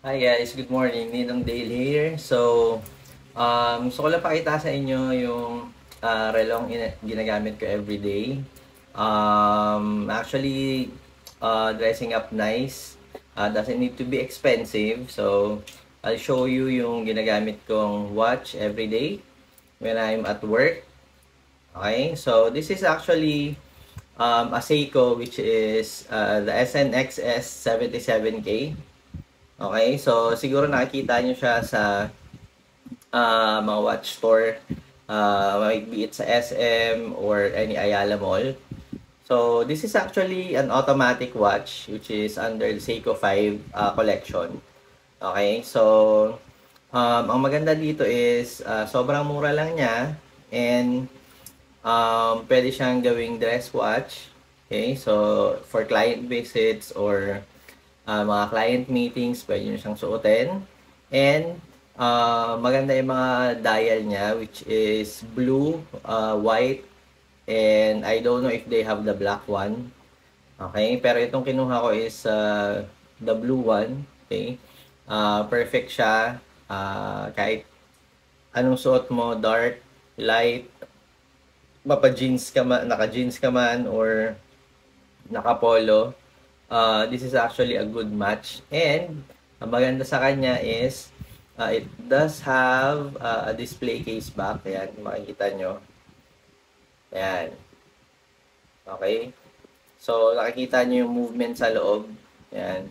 Hi guys, good morning. Ninong Dale here. Gusto ko lang pakita sa inyo yung relong ginagamit ko everyday. Dressing up nice. Doesn't need to be expensive. So, I'll show you yung ginagamit kong watch everyday when I'm at work. Okay, so this is actually a Seiko, which is the SNXS 77K. Okay, so siguro nakikita nyo siya sa mga watch store, be it sa SM or any Ayala Mall. So this is actually an automatic watch which is under the Seiko 5 collection. Okay, so ang maganda dito is sobrang mura lang niya and pwede siyang gawing dress watch. Okay, so for client visits or mga client meetings, pwede nyo siyang suotin. And maganda yung mga dial niya, which is blue, white, and I don't know if they have the black one. Okay, pero itong kinuha ko is the blue one. Okay, perfect siya. Kahit anong suot mo, dark, light, mapa-jeans ka man, naka-jeans ka man, or naka-polo. This is actually a good match. And ang maganda sa kanya is it does have a display case back. Ayan, makikita nyo. Ayan. Okay. So, nakikita nyo yung movement sa loob. Ayan.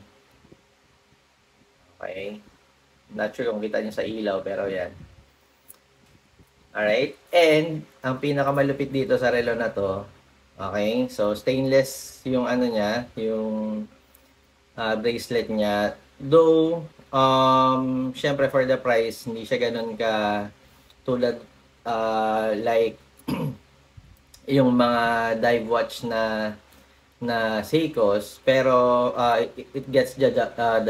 Okay. Not sure kung kita nyo sa ilaw, pero ayan. Alright. And, ang pinakamalupit dito sa relo na to, okay, so stainless yung ano niya, yung bracelet niya. Though, syempre for the price, hindi siya ganun ka tulad like yung mga dive watch na Seikos, pero it gets the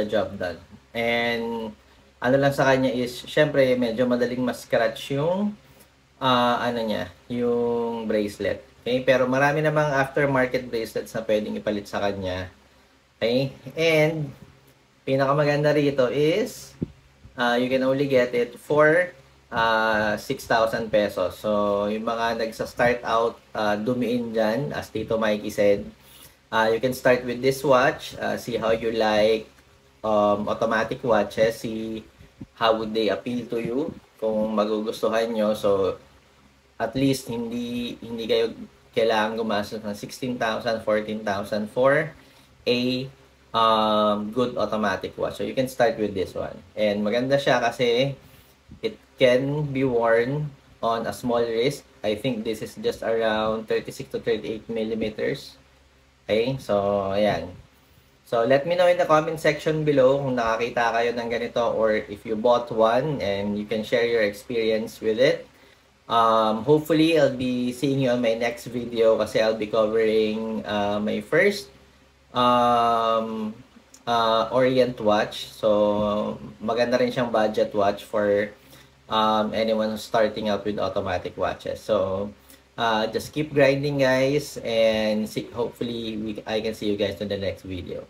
job done. And ano lang sa kanya is, syempre medyo madaling ma-scratch yung ano niya, yung bracelet. Okay, pero marami namang aftermarket bracelets na pwedeng ipalit sa kanya. Okay, and pinakamaganda rito is you can only get it for 6,000 pesos. So, yung mga nagsa-start out dumiin dyan, as Tito Mikey said, you can start with this watch, see how you like automatic watches, see how would they appeal to you, kung magugustuhan nyo. So, at least hindi kayo kailangan gumastos ng 16,000, 14,000 for a good automatic watch. So you can start with this one. And maganda siya kasi it can be worn on a small wrist. I think this is just around 36 to 38 millimeters. Okay, so ayan. So let me know in the comment section below kung nakakita kayo ng ganito or if you bought one and you can share your experience with it. Hopefully, I'll be seeing you on my next video kasi I'll be covering my first Orient watch. So, maganda rin siyang budget watch for anyone who's starting out with automatic watches. So, just keep grinding guys and hopefully I can see you guys in the next video.